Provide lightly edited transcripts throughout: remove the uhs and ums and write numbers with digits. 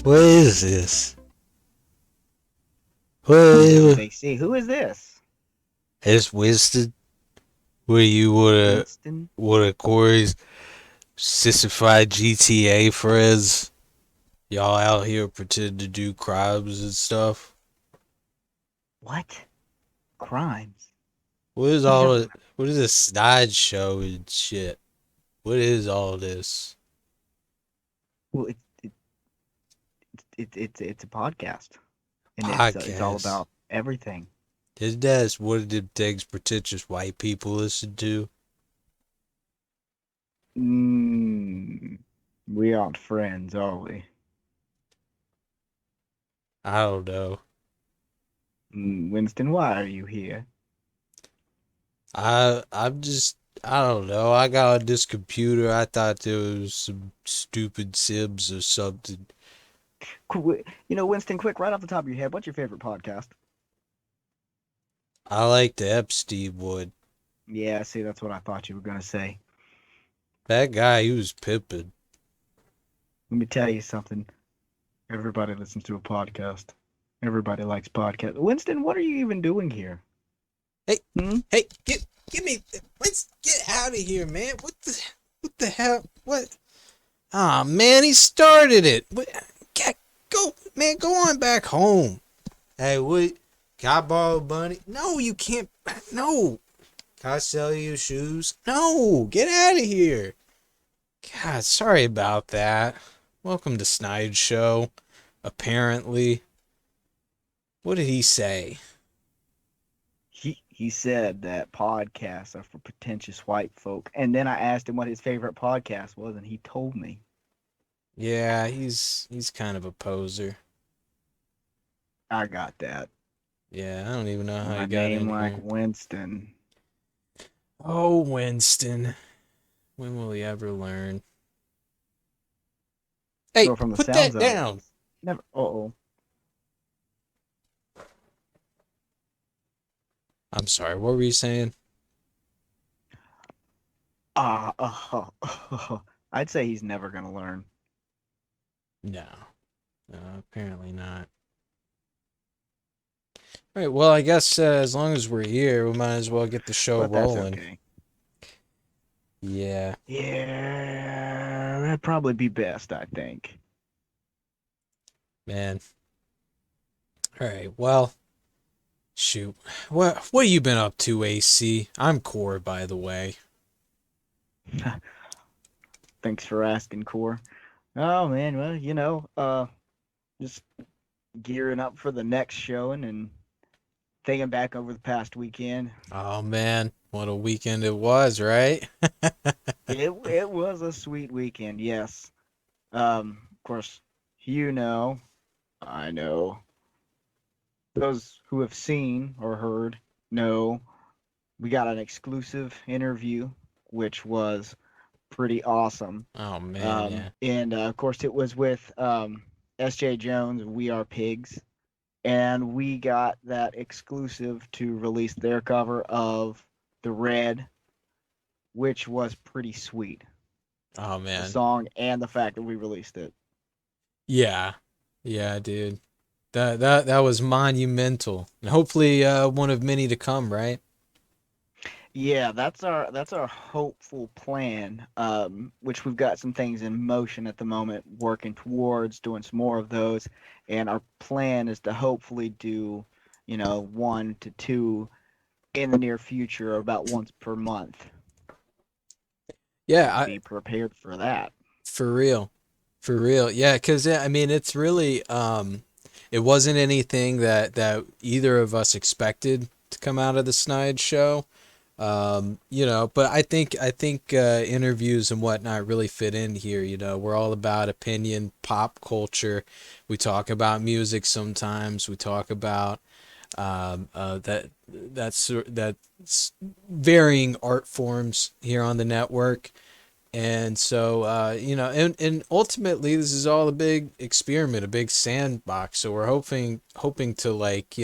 What is this? They say, who is this? It's Winston. Where you Winston? would have Corey's sissified GTA friends? Y'all out here pretend to do crimes and stuff. What? Crimes? What is What are you all? talking about? What is this Snide show and shit? What is all this? Well, it's a podcast, and it's all Podcast. about everything. Isn't that one of them things pretentious white people listen to? Mm, we aren't friends, are we? I don't know. Winston, why are you here? I don't know. I got on this computer. I thought there was some stupid Sims or something. Winston, quick, right off the top of your head, what's your favorite podcast? I like the Epstein one. Yeah, see, that's what I thought you were gonna say. That guy, he was pimping. Let me tell you something. Everybody listens to a podcast. Everybody likes podcasts. Winston, what are you even doing here? Hey, Hmm? hey, get me. Let's get out of here, man. What the hell? What? Ah, man, he started it. What? Go, man. Go on back home. Hey, what? Can I borrow a bunny? No, you can't. No. Can I sell you shoes? No. Get out of here. God, sorry about that. Welcome to Snide Show. Apparently. What did he say? He said that podcasts are for pretentious white folk. And then I asked him what his favorite podcast was, and he told me. Yeah, he's kind of a poser. I got that. Yeah, I don't even know how When he I got name in like here. Winston. Oh, Winston. When will he ever learn? Hey, So from the put sounds that of it, down. he's never. Uh-oh. I'm sorry, what were you saying? I'd say he's never gonna learn. No. No, apparently not. All right, well, I guess as long as we're here, we might as well get the show But that's rolling. okay. Yeah, Yeah, that'd probably be best, I think. man. All right, well, shoot. What you been up to, AC? I'm Core, by the way. Thanks for asking, Core. Oh man, well, just gearing up for the next showing and thinking back over the past weekend. Oh man, what a weekend it was, right? It was a sweet weekend, yes. Of course, you know, I know. Those who have seen or heard know we got an exclusive interview, which was pretty awesome. Oh man, yeah. And Of course, it was with S.J. Jones, We Are Pigs, and we got that exclusive to release their cover of The Red, which was pretty sweet. Oh The man. song and the fact that we released it. Yeah. Yeah, dude. That was monumental. And hopefully one of many to come, right? Yeah, that's our hopeful plan. Which we've got some things in motion at the moment, working towards doing some more of those, and our plan is to hopefully do, one to two in the near future, about once per month. Yeah, So be prepared for that. for real. For real. Yeah, cuz I mean it's really it wasn't anything that either of us expected to come out of the Snide show. But I think interviews and whatnot really fit in here. We're all about opinion, pop culture. We talk about music sometimes. We talk about that's varying art forms here on the network. And so, and ultimately, this is all a big experiment, a big sandbox. So we're hoping to like,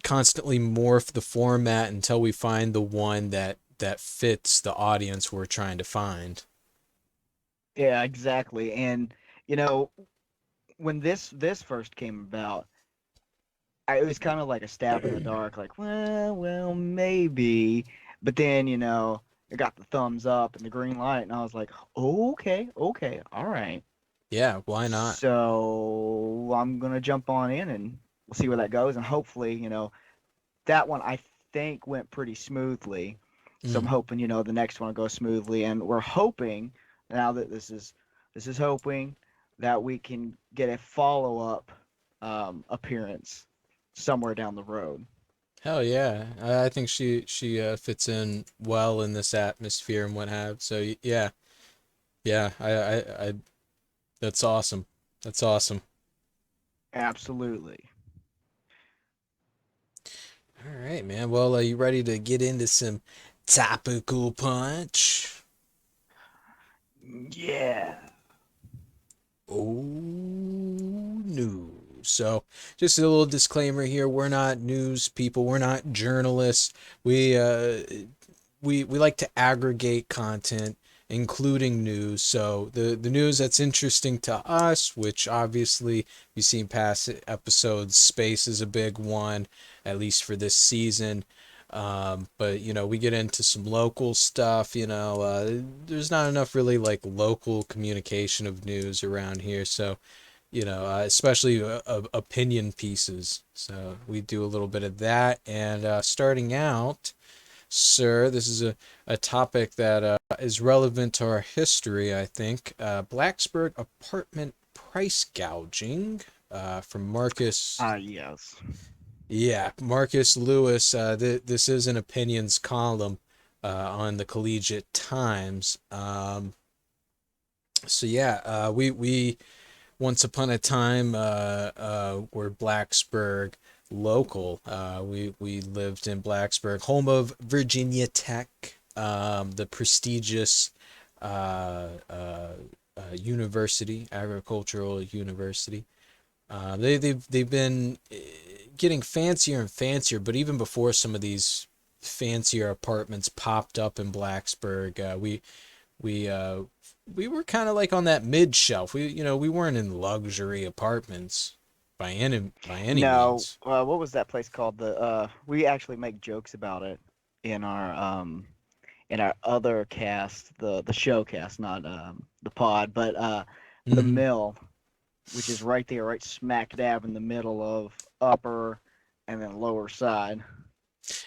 constantly morph the format until we find the one that fits the audience we're trying to find. Yeah, exactly. And you know, when this first came about, it was kind of like a stab in the dark, like, well, maybe. But then, it got the thumbs up and the green light, and I was like, oh, okay, all right. Yeah, why not? So I'm gonna jump on in and we'll see where that goes, and hopefully, that one I think went pretty smoothly. So I'm Mm. hoping, the next one will go smoothly, and we're hoping now that this is hoping that we can get a follow up appearance somewhere down the road. Hell yeah. I think she fits in well in this atmosphere and what have. So yeah. Yeah, I that's awesome. That's awesome. Absolutely. All right, man. Well, are you ready to get into some topical punch? Yeah. Oh no. So, just a little disclaimer here. We're not news people. We're not journalists. We like to aggregate content, including news. So the news that's interesting to us, which obviously you've seen past episodes, space is a big one, at least for this season. But we get into some local stuff. There's not enough really like local communication of news around here. So especially opinion pieces. So we do a little bit of that. And starting out, sir, this is a topic that is relevant to our history, I think. Blacksburg apartment price gouging from Marcus. Yes. Yeah, Marcus Lewis. This is an opinions column on the Collegiate Times. So yeah, we once upon a time were Blacksburg local. We lived in Blacksburg, home of Virginia Tech, the prestigious university, agricultural university. They've been getting fancier and fancier, but even before some of these fancier apartments popped up in Blacksburg, we uh we were kind of like on that mid shelf. We weren't in luxury apartments by any No, means. what was that place called? We actually make jokes about it in our other cast, the show cast, not the pod, but the Hmm. mill, which is right there, right smack dab in the middle of upper and then lower side.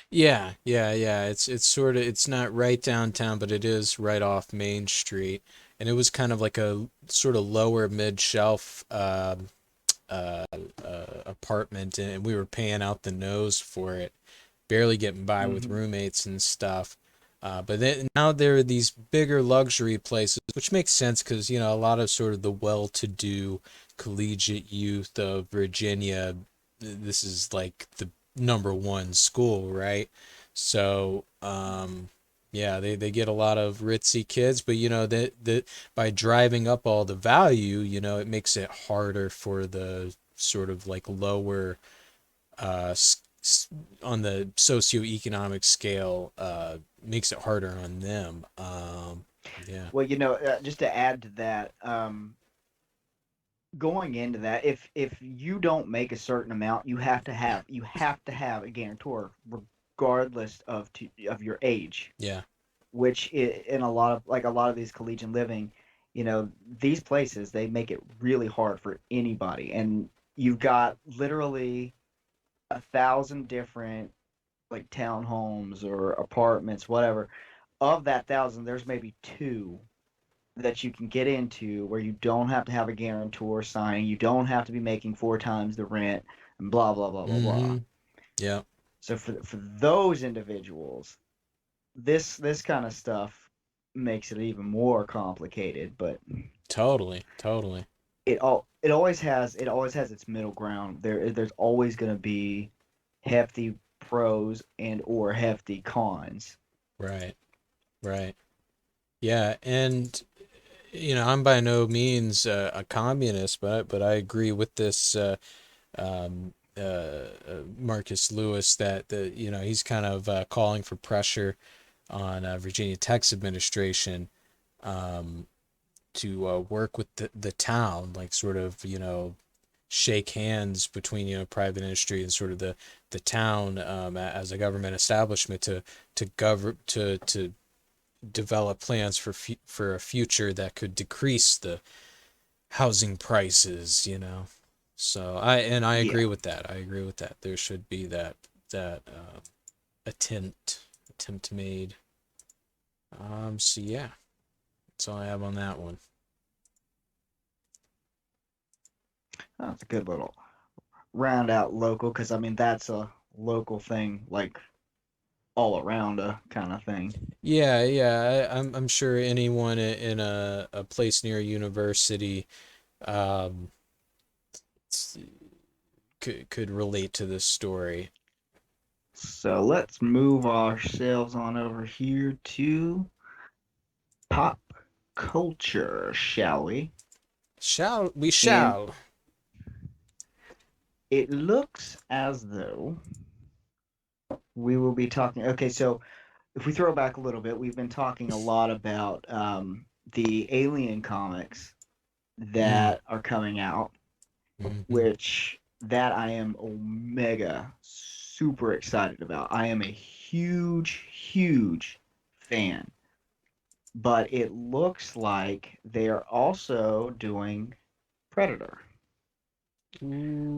Yeah. It's sort of, it's not right downtown, but it is right off Main Street, and it was kind of like a sort of lower mid shelf uh, apartment, and we were paying out the nose for it, barely getting by with Hmm. roommates and stuff. But then now there are these bigger luxury places, which makes sense because a lot of sort of the well-to-do collegiate youth of Virginia, this is like the number one school, right? So yeah, they get a lot of ritzy kids, but that by driving up all the value, it makes it harder for the sort of like lower uh, on the socioeconomic scale, makes it harder on them. Yeah. Well, just to add to that, going into that, if you don't make a certain amount, you have to have a guarantor, regardless of your age. Yeah. Which in a lot of these collegiate living, these places they make it really hard for anybody, and you've got literally 1,000 different like townhomes or apartments, whatever. Of that 1,000, there's maybe two that you can get into where you don't have to have a guarantor signing, you don't have to be making four times the rent, and blah blah blah blah blah. Mm-hmm. Yeah. So for those individuals, this kind of stuff makes it even more complicated, but Totally. Totally. it always has its middle ground. There's always going to be hefty pros and or hefty cons. Right. Right. Yeah. And I'm by no means a communist, but I agree with this Marcus Lewis that he's kind of calling for pressure on Virginia Tech's administration, um, to work with the town, like sort of, shake hands between, you know, private industry and sort of the town, as a government establishment to develop plans for a future that could decrease the housing prices, you know. So I Yeah. agree with that. I agree with that. There should be that attempt made. So yeah, that's all I have on that one. Oh, that's a good little round out local, because I mean that's a local thing, like all around a kind of thing. Yeah, yeah. I'm sure anyone in a place near a university, um, could relate to this story. So let's move ourselves on over here to pop culture, shall we? Shall we? And Shall. it looks as though we will be talking. Okay, so if we throw back a little bit, we've been talking a lot about the Alien comics Mm. that are coming out, Hmm. which that I am omega super excited about. I am a huge, huge fan. But it looks like they are also doing Predator.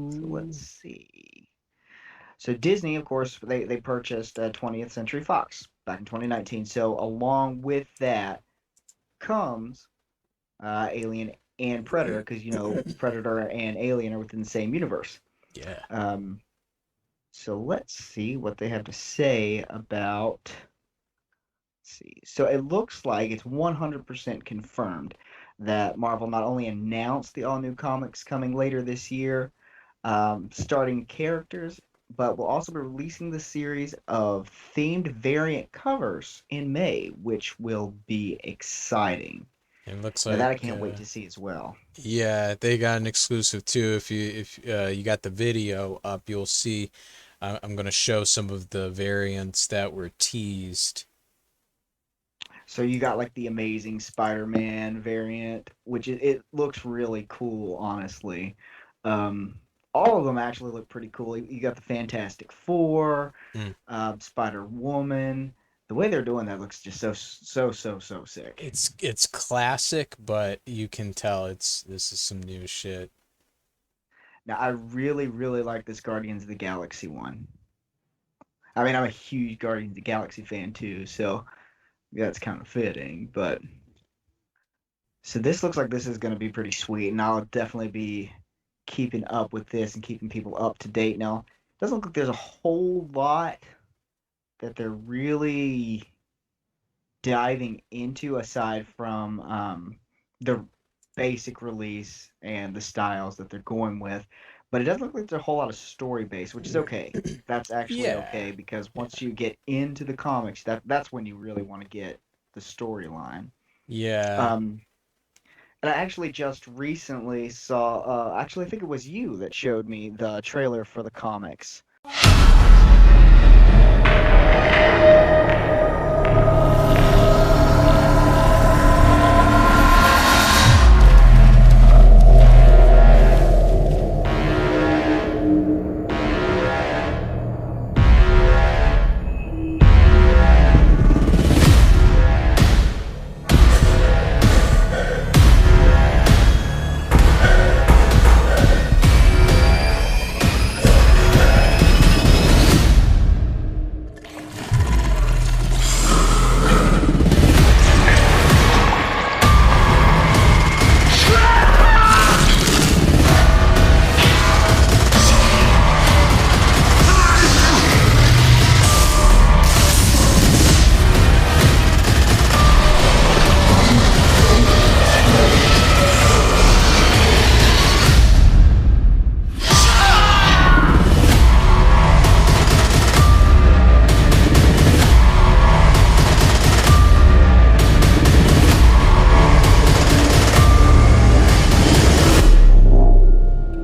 So let's Ooh. see. So Disney, of course, they purchased 20th Century Fox back in 2019. So along with that comes Alien and Predator, because you know Predator and Alien are within the same universe. Yeah. Um, so let's see what they have to say about. Let's see. So it looks like it's 100% confirmed that Marvel not only announced the all new comics coming later this year, starting characters, but will also be releasing the series of themed variant covers in May, which will be exciting. It looks Now that like, I can't wait to see as well. yeah, they got an exclusive too. If you got the video up, you'll see. I'm gonna show some of the variants that were teased. So you got like the Amazing Spider-Man variant, which it looks really cool, honestly. Um, all of them actually look pretty cool. You got the Fantastic Four, Mm. Spider-Woman. The way they're doing that looks just so sick. It's classic, but you can tell this is some new shit. Now I really like this Guardians of the Galaxy one. I mean, I'm a huge Guardians of the Galaxy fan too, so that's kind of fitting. But so this looks like this is going to be pretty sweet, and I'll definitely be keeping up with this and keeping people up to date. Now, it doesn't look like there's a whole lot that they're really diving into aside from the basic release and the styles that they're going with. But it doesn't look like there's a whole lot of story base, which is okay. That's actually Yeah, okay because once yeah, you get into the comics, that's when you really want to get the storyline. yeah. Um, And I actually just recently saw, actually, I think it was you that showed me the trailer for the comics.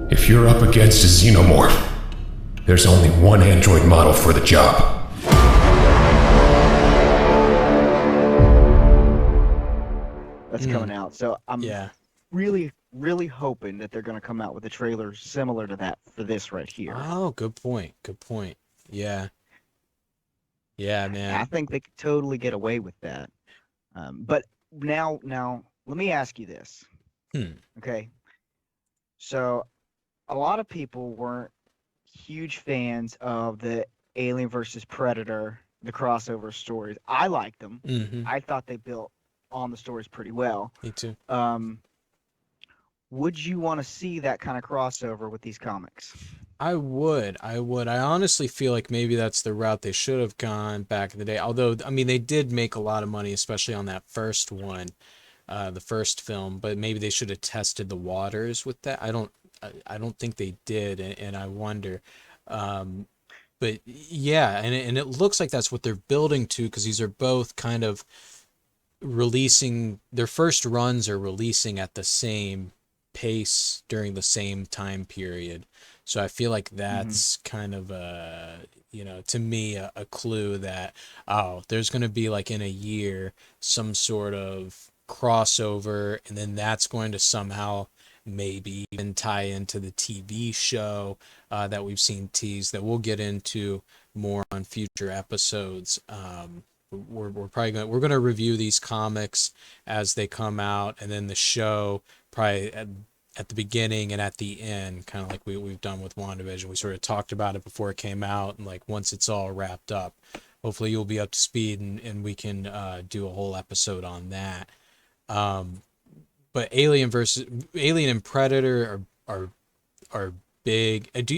If you're up against a xenomorph, there's only one android model for the job. That's Mm, coming out. So I'm yeah. really really hoping that they're going to come out with a trailer similar to that for this right here. Oh, good point. Good point. Yeah. Yeah, I man. think they could totally get away with that. But now, let me ask you this, Hmm. okay? So a lot of people weren't huge fans of the Alien versus Predator, the crossover stories. I liked them. Mm-hmm. I thought they built on the stories pretty well. Me too. Um, would you want to see that kind of crossover with these comics? I would. I would. I honestly feel like maybe that's the route they should have gone back in the day. Although, I mean, they did make a lot of money, especially on that first one, the first film. But maybe they should have tested the waters with that. I don't think they did, and I wonder. Um, but yeah, and it looks like that's what they're building to, because these are both kind of releasing, their first runs are releasing at the same pace during the same time period. So I feel like Mm-hmm. that's kind of a, to me, a clue that, oh, there's going to be like in a year some sort of crossover, and then that's going to somehow maybe even tie into the TV show that we've seen teased, that we'll get into more on future episodes. We're probably going to review these comics as they come out, and then the show probably at the beginning and at the end, kind of like we've done with WandaVision. We sort of talked about it before it came out, and like once it's all wrapped up, hopefully you'll be up to speed, and we can do a whole episode on that. Um, but Alien and Predator are big. Do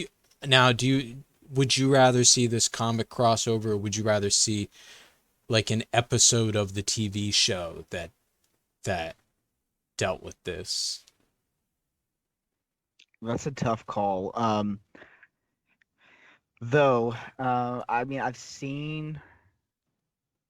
you would you rather see this comic crossover, or would you rather see like an episode of the TV show that dealt with this? That's a tough call. Though, I mean, I've seen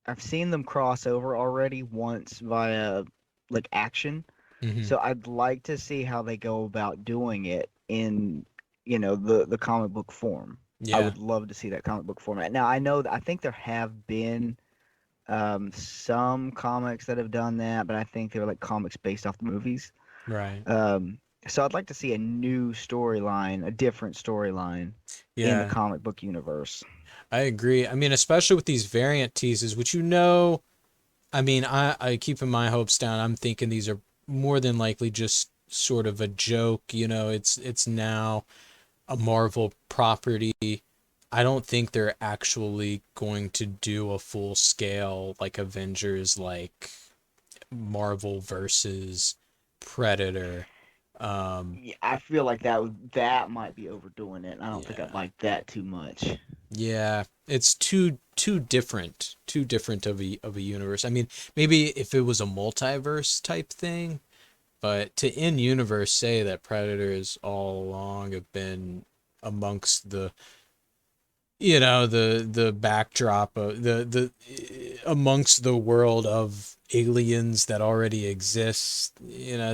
them cross over already once via like action. Mm-hmm. So I'd like to see how they go about doing it in, the comic book form. I Yeah. would love to see that comic book format. Now I know that I think there have been some comics that have done that, but I think they're like comics based off the movies. Right. Um, so I'd like to see a new storyline, a different storyline in the Yeah, comic book universe. I agree. I mean, especially with these variant teases, which I mean, I keeping my hopes down. I'm thinking these are more than likely just sort of a joke. It's now a Marvel property. I don't think they're actually going to do a full scale like Avengers, like Marvel versus Predator. Um, Yeah, I feel like that might be overdoing it. I don't think I'd yeah, like that too much. yeah, it's too different of a universe. I mean, maybe if it was a multiverse type thing, but to in universe say that predators all along have been amongst the backdrop of the amongst the world of aliens that already exist,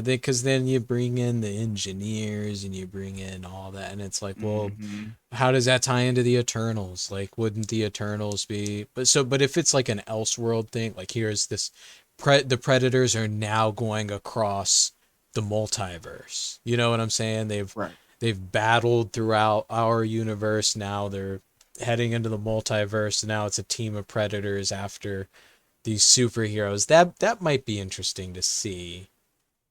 because then you bring in the engineers and you bring in all that, and it's like, well, Hmm. how does that tie into the Eternals? Like, wouldn't the Eternals be, but if it's like an Elseworld thing, like here's this the predators are now going across the multiverse, you know what I'm saying? Right. They've battled throughout our universe, now they're heading into the multiverse. Now it's a team of predators after these superheroes. That might be interesting to see,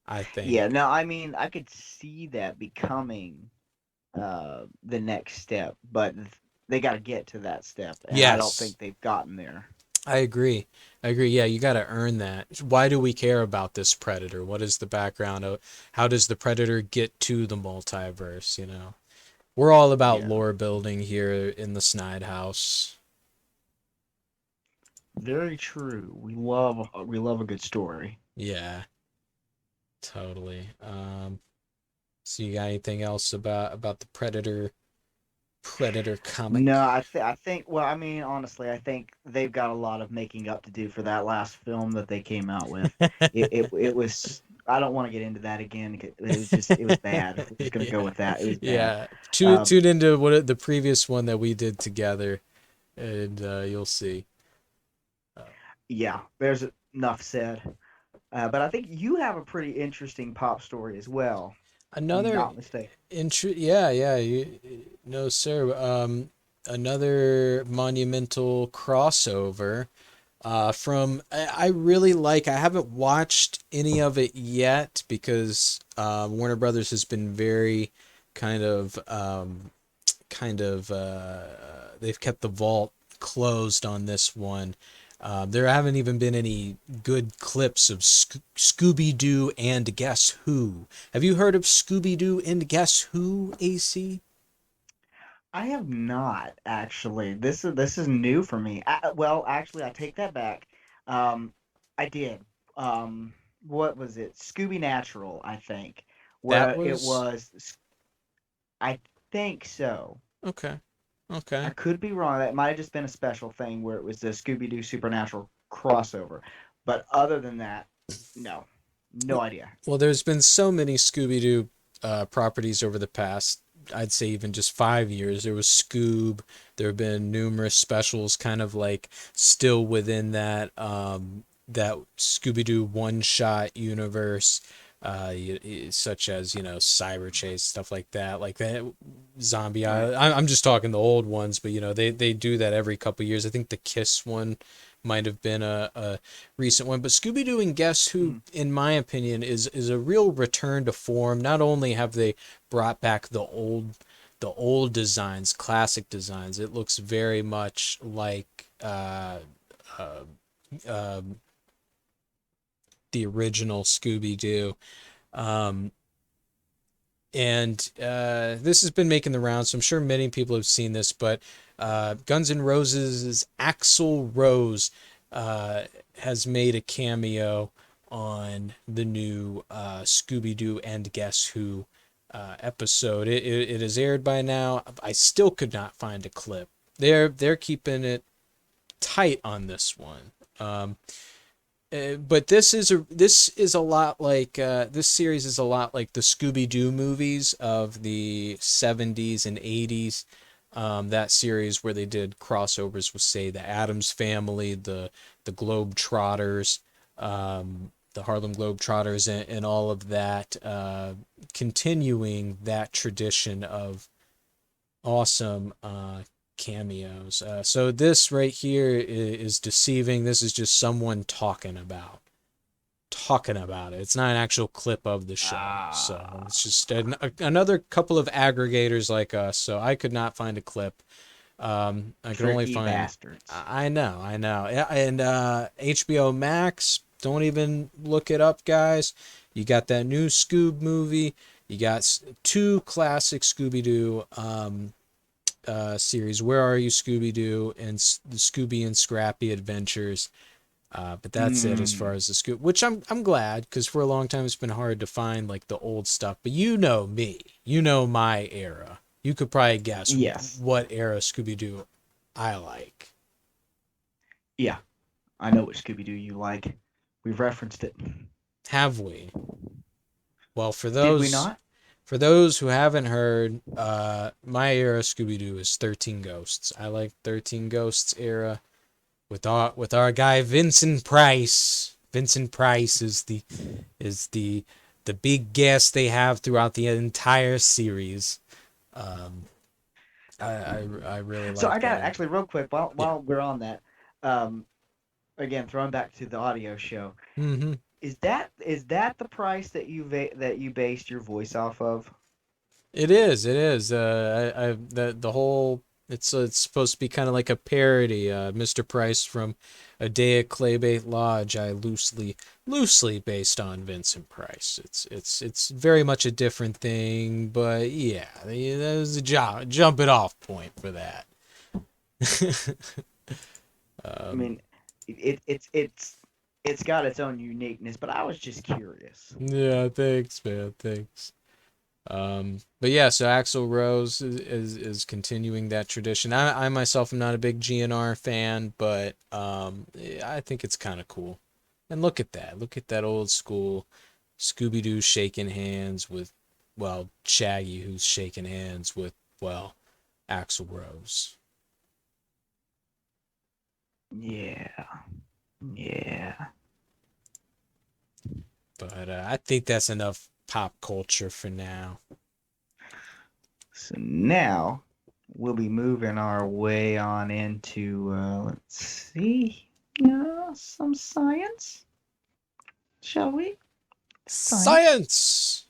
I think. Yeah, no, I mean, I could see that becoming the next step, but they got to get to that step, and I don't Yes, think they've gotten there. I agree. I agree. Yeah, you got to earn that. Why do we care about this predator? What is the background of how does the predator get to the multiverse, We're all about Yeah, lore building here in the Snide house. very true. We love a good story. Yeah, totally. So you got anything else about the Predator No, comic? I think. Well, I mean, honestly, I think they've got a lot of making up to do for that last film that they came out with. It was. I don't want to get into that again. It was bad. We're just gonna Yeah, go with that. It was bad. yeah. Um, Tune into the previous one that we did together, and you'll see. Uh, yeah. There's enough said. But I think you have a pretty interesting pop story as well. If I'm Another not mistaken. yeah, no, sir. Another monumental crossover. From I really like. I haven't watched any of it yet because Warner Brothers has been very kind of they've kept the vault closed on this one. There haven't even been any good clips of Scooby Doo and Guess Who. Have you heard of Scooby Doo and Guess Who, AC? I have not actually. This is new for me. Well, actually, I take that back. Um, I did. Um, what was it? Scooby Natural, I think, That where it was was. I think so. okay. I Okay. could be wrong. That might have just been a special thing where it was the Scooby Doo Supernatural crossover. But other than that, no, no idea. Well, there's been so many Scooby Doo properties over the past, I'd say even just 5 years. There was Scoob. There have been numerous specials, kind of like still within that Scooby Doo one shot universe. Such as Cyber Chase, stuff like that, Zombie Right. Island. I'm just talking the old ones, but they do that every couple years. I think the Kiss one might have been a recent one, but Scooby Doo and Guess Who, Mhm. in my opinion, is a real return to form. Not only have they brought back the old designs, classic designs, it looks very much like uh, uh, the original Scooby Doo. Um, and this has been making the rounds, so I'm sure many people have seen this. But Guns N' Roses' Axl Rose uh, has made a cameo on the new Scooby Doo and Guess Who episode. It is aired by now. I still could not find a clip. They're keeping it tight on this one. But this is a lot like this series is a lot like the Scooby Doo movies of the 70s and 80s. That series where they did crossovers with, say, the Addams Family, the Globetrotters, the Harlem Globetrotters, and all of that, continuing that tradition of awesome cameos. So this right here is deceiving. This is just someone talking about it. It's not an actual clip of the show. So Ah, it's just another couple of aggregators like us. So I could not find a clip. I could only tricky find. bastards. I know. Yeah, and HBO Max. Don't even look it up, guys. You got that new Scoob movie. You got two classic Scooby Doo series. Where Are You, Scooby Doo, and the Scooby and Scrappy Adventures. But that's it as far Mm, as the Scoob. Which I'm glad, because for a long time it's been hard to find like the old stuff. But you know me, you know my era. You could probably guess yes. what era Scooby Doo I like. Yeah, I know what Scooby Doo you like. We've referenced it. Have we? Well, Did we not? for those who haven't heard, my era Scooby Doo is 13 Ghosts. I like 13 Ghosts era with our guy Vincent Price. Vincent Price is the big guest they have throughout the entire series. Um, I really So I like got that. actually real quick while Yeah. we're on that. Um, again, throwing back to the audio show. Mm-hmm. Is that the price that that you based your voice off of? It is. It is. The whole. It's supposed to be kind of like a parody. Mr. Price from A Day at Claybait Lodge. I loosely based on Vincent Price. It's very much a different thing, but yeah, there's a jump it off point for that. I um, mean, it's got its own uniqueness, but I was just curious. yeah, thanks, man. Thanks. But yeah, so Axl Rose is continuing that tradition. I myself am not a big GNR fan, but I think it's kind of cool. And look at that. Look at that old school Scooby Doo shaking hands with, well, Shaggy, who's shaking hands with, well, Axl Rose. Yeah, yeah. But I think that's enough pop culture for now. So now we'll be moving our way on into, let's see, some science, shall we? Science!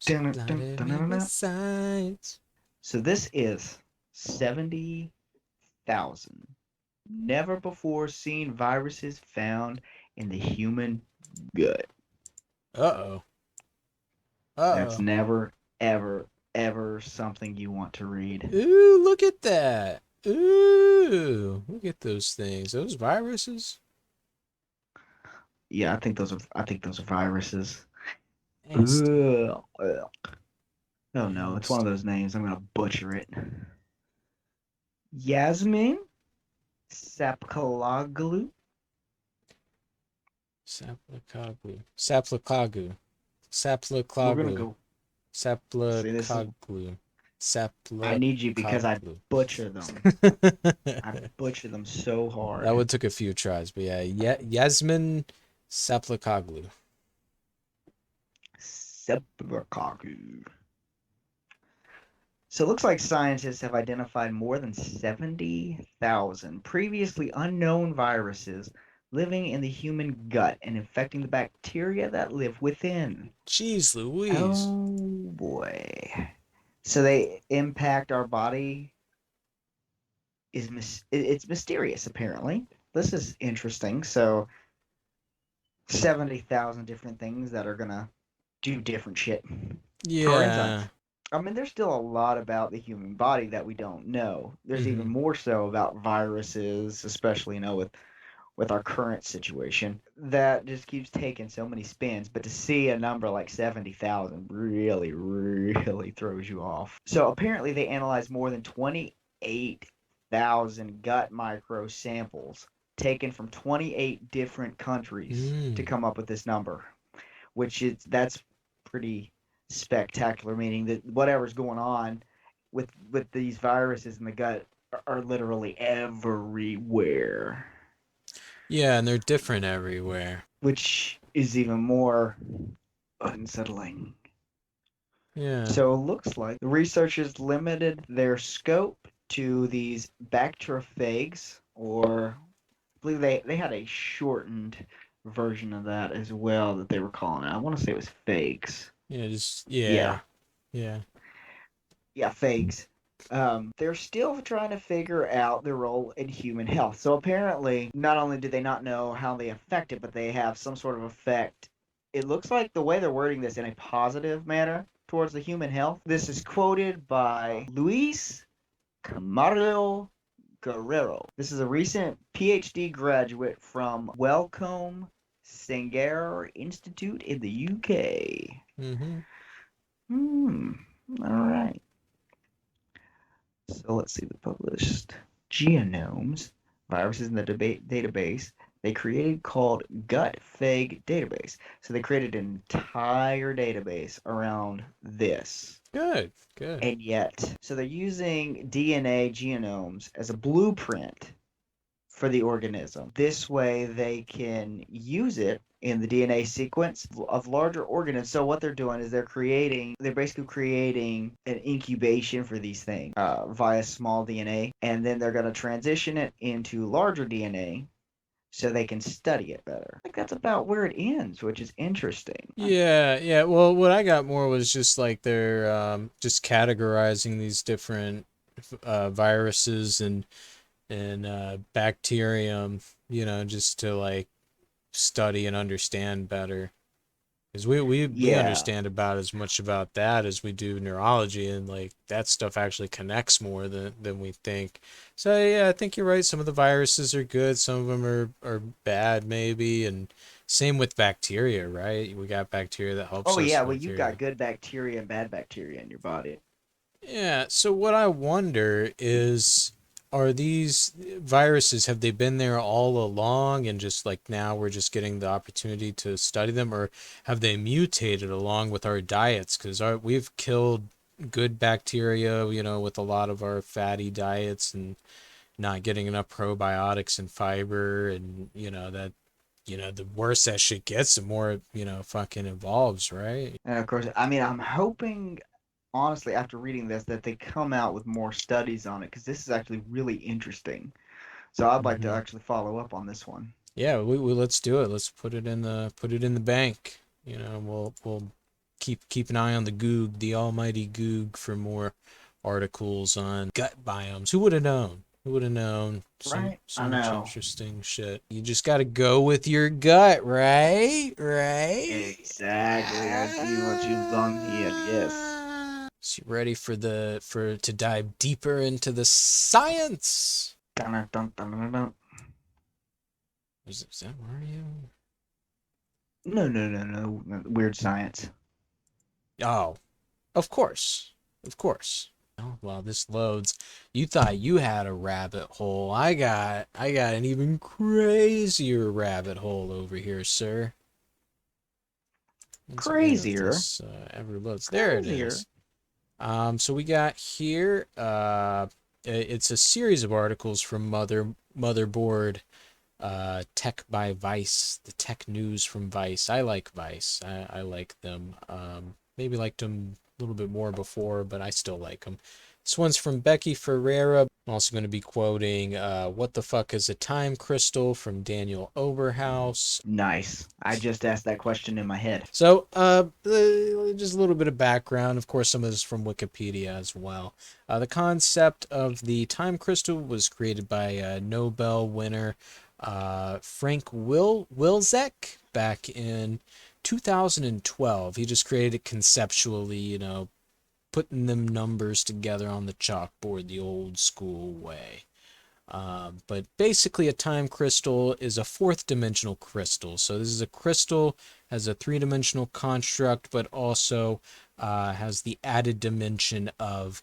Dun, dun, dun, Started dun, me dun, with dun. science. So this is 70,000 never before seen viruses found in the human gut. Uh-oh. That's Uh-oh. never, ever, ever something you want to read. Ooh, look at that. Ooh, look at those things. Those viruses. Yeah, I think those are viruses. Nasty. Ugh. Oh no, it's one of Nasty. those names. I'm gonna butcher it. Yasmin Sapkaloglu. Saplakagu. Saplakagu. We're gonna Saplakagu. go. See, this is. Saplakaglu. I need you because I Saplakaglu. butcher them. I butcher them so hard. That one took a few tries, but yeah, Yasmin Saplakaglu. Sapkaloglu. So it looks like scientists have identified more than 70,000 previously unknown viruses living in the human gut and infecting the bacteria that live within. Jeez Louise. Oh boy. So they impact our body it's mysterious apparently. This is interesting. So 70,000 different things that are going to do different shit. Yeah. I mean, there's still a lot about the human body that we don't know. There's even Mhm. more so about viruses, especially with our current situation, that just keeps taking so many spins. But to see a number like 70,000 really, really throws you off. So apparently, they analyzed more than 28,000 gut micro samples taken from 28 different countries to come up with this number, that's pretty spectacular, meaning that whatever's going on with these viruses in the gut are literally everywhere, Yeah, and they're different everywhere. which is even more unsettling. Yeah. So it looks like the researchers limited their scope to these bacteriophages, or I believe they had a shortened version of that as well that they were calling it. I want to say it was phages. Yeah, just Yeah. Yeah. Yeah, phages. They're still trying to figure out their role in human health. So apparently, not only do they not know how they affect it, but they have some sort of effect. It looks like the way they're wording this in a positive manner towards the human health. This is quoted by Luis Camargo Guerrero. This is a recent PhD graduate from Wellcome Sanger Institute in the UK. Mm-hmm. All right. So let's see the published genomes, viruses in the database they created called gut phage database. So they created an entire database around this. Good. And yet, so they're using DNA genomes as a blueprint for the organism. This way they can use it in the DNA sequence of larger organisms. So what they're doing is they're basically creating an incubation for these things via small DNA, and then they're going to transition it into larger DNA so they can study it better. I think that's about where it ends, which is interesting. Yeah. Well, what I got more was just like they're just categorizing these different viruses and bacterium, just to like study and understand better. Because we understand about as much about that as we do neurology, and like that stuff actually connects more than we think. So yeah, I think you're right. Some of the viruses are good, some of them are bad maybe, and same with bacteria, right? We got bacteria that helps Oh us yeah, well go you've through. got good bacteria and bad bacteria in your body. Yeah, so what I wonder is, are these viruses, have they been there all along and just like now we're just getting the opportunity to study them, or have they mutated along with our diets? Because we've killed good bacteria, with a lot of our fatty diets and not getting enough probiotics and fiber, and that the worse that shit gets, the more it, fucking evolves, right? And of course, I mean, I'm hoping, honestly, after reading this, that they come out with more studies on it because this is actually really interesting. So I'd like to Hmm. actually follow up on this one. Yeah, we let's do it. Let's put it in the bank. We'll keep an eye on the Goog, the almighty Goog, for more articles on gut biomes. Who would have known? Who would have known? Right? So I much know. interesting shit. You just got to go with your gut, right? Right? Exactly. I do what you've done here. Yes. So you ready to dive deeper into the science? Dun, dun, dun, dun, dun, dun. Is that Mario? No, no, no, no. Weird science. Oh, of course. Of course. Oh, while this loads, you thought you had a rabbit hole. I got an even crazier rabbit hole over here, sir. Let's see if Crazier. this ever loads. There it Crazier. is. So we got here. It's a series of articles from Motherboard, Tech by Vice, the tech news from Vice. I like Vice. I like them. Maybe liked them a little bit more before, but I still like them. This one's from Becky Ferreira. I'm also going to be quoting What the Fuck is a Time Crystal from Daniel Oberhaus. Nice. I just asked that question in my head. So, just a little bit of background. Of course, some of this is from Wikipedia as well. The concept of the time crystal was created by Nobel winner Frank Wilczek back in 2012. He just created it conceptually, putting them numbers together on the chalkboard the old school way. But basically, a time crystal is a fourth dimensional crystal. So this is a crystal, has a three-dimensional construct, but also has the added dimension of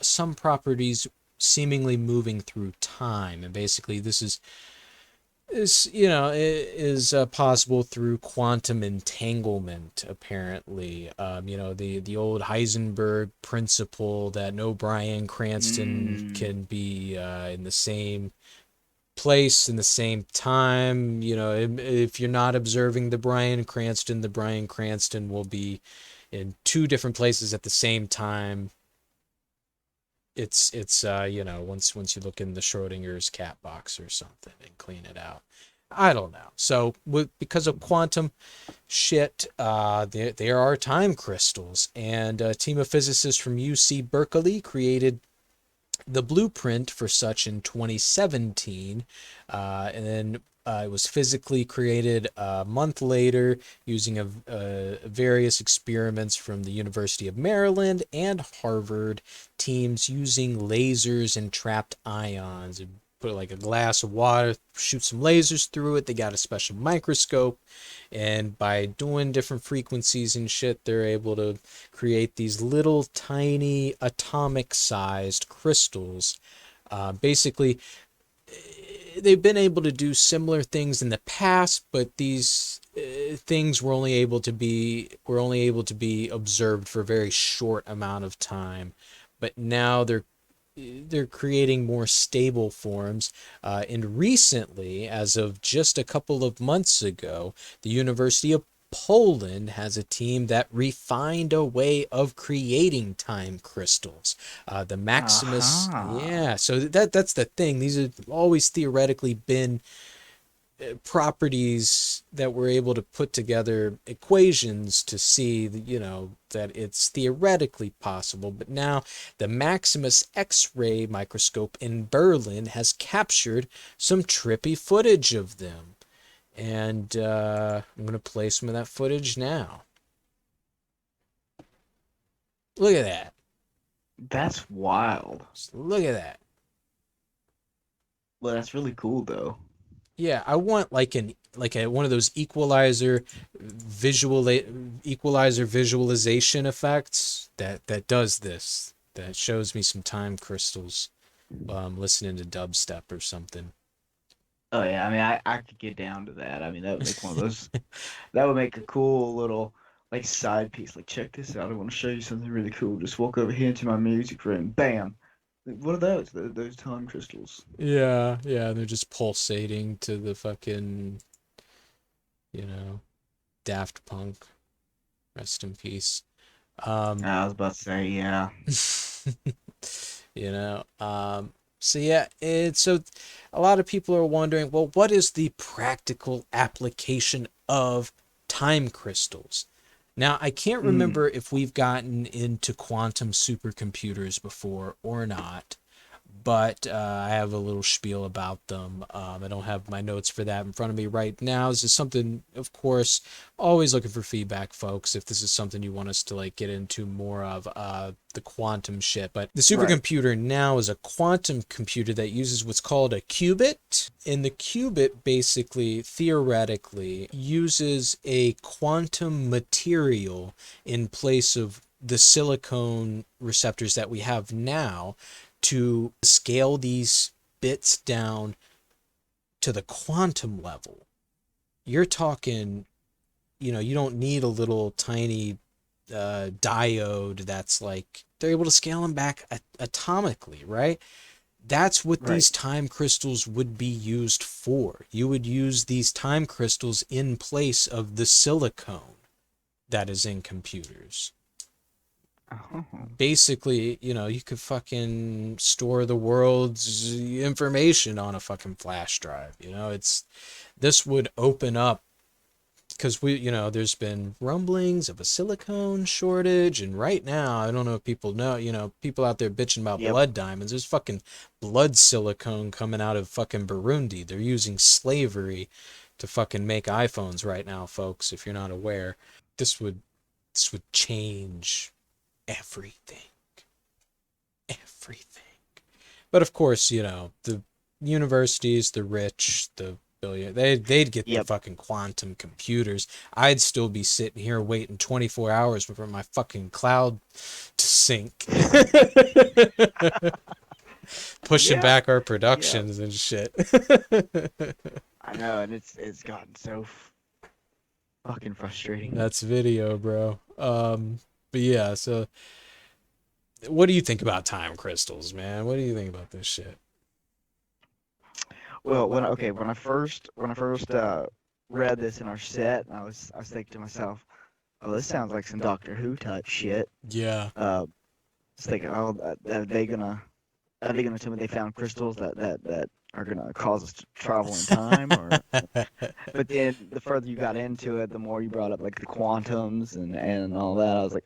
some properties seemingly moving through time. And basically, this is possible through quantum entanglement. Apparently, the old Heisenberg principle that no Bryan Cranston can be in the same place in the same time. If you're not observing the Bryan Cranston will be in two different places at the same time. It's once you look in the Schrodinger's cat box or something and clean it out. I don't know. So because of quantum shit, there are time crystals, and a team of physicists from UC Berkeley created the blueprint for such in 2017, and then it was physically created a month later using various experiments from the University of Maryland and Harvard teams using lasers and trapped ions. And put like a glass of water, shoot some lasers through it. They got a special microscope, and by doing different frequencies and shit, they're able to create these little tiny atomic sized crystals. Basically, they've been able to do similar things in the past, but these things were only able to be observed for a very short amount of time. But now they're creating more stable forms, and recently, as of just a couple of months ago, the University of Poland has a team that refined a way of creating time crystals. The Maximus, yeah. So that's the thing. These have always theoretically been properties that we're able to put together equations to see, that it's theoretically possible. But now the Maximus X-ray microscope in Berlin has captured some trippy footage of them. And I'm going to play some of that footage now. Look at that. That's wild. Just look at that. Well, that's really cool, though. Yeah, I want one of those equalizer visualization effects that does this. That shows me some time crystals while I'm listening to dubstep or something. Oh yeah, I mean, I could get down to that. I mean, that would make one of those. That would make a cool little like side piece. Like, check this out. I want to show you something really cool. Just walk over here into my music room. Bam. What are those? Those time crystals. Yeah, yeah, they're just pulsating to the fucking, you know, Daft Punk. Rest in peace. I was about to say, yeah. you know, so yeah, so a lot of people are wondering, well, what is the practical application of time crystals? Now, I can't Mm. remember if we've gotten into quantum supercomputers before or not, but I have a little spiel about them. I don't have my notes for that in front of me right now. This is something, of course, always looking for feedback, folks. If this is something you want us to like get into more of, the quantum shit. But the Right. supercomputer now is a quantum computer that uses what's called a qubit. And the qubit basically, theoretically, uses a quantum material in place of the silicone receptors that we have now to scale these bits down to the quantum level. You're talking, you don't need a little tiny diode that's like, they're able to scale them back atomically, right? That's what Right. these time crystals would be used for. You would use these time crystals in place of the silicone that is in computers. Oh. Basically, you could fucking store the world's information on a fucking flash drive. This would open up, because there's been rumblings of a silicone shortage, and right now, I don't know if people know, people out there bitching about Yep. blood diamonds. There's fucking blood silicone coming out of fucking Burundi. They're using slavery to fucking make iPhones right now, folks, if you're not aware. This would change everything. Everything. But of course, the universities, the rich, the billion, they'd get the Yep. fucking quantum computers. I'd still be sitting here waiting 24 hours for my fucking cloud to sync. Pushing Yep. back our Yep. productions and shit. I know, and it's gotten so fucking frustrating. That's video, bro. But yeah, so what do you think about time crystals, man? What do you think about this shit? Well, when I first read this in our set, I was thinking to myself, oh, this sounds like some Doctor Who type shit. Yeah. I was thinking, oh, are they gonna tell me they found crystals that are gonna cause us to travel in time? Or but then the further you got into it, the more you brought up like the quantums and all that. I was like,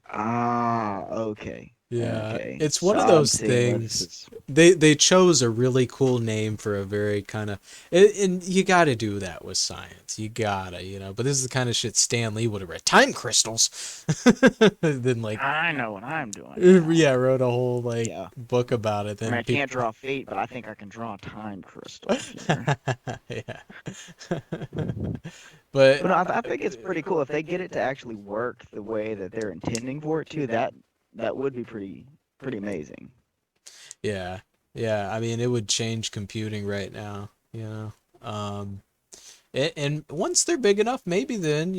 okay. Yeah, Okay. it's So one of I'm those seeing where this things. is. They chose a really cool name for a very kind of, and you got to do that with science. You gotta, But this is the kind of shit Stan Lee would have read. Time crystals. Then like, I know what I'm doing now. yeah, wrote a whole like Yeah. book about it. I mean, Then I people, can't draw feet, but I think I can draw a time crystal here. yeah. But no, But I think it's pretty cool if they get it to actually work the way that they're intending for it to. That would be pretty amazing. yeah, yeah. I mean, it would change computing right now. And once they're big enough, maybe then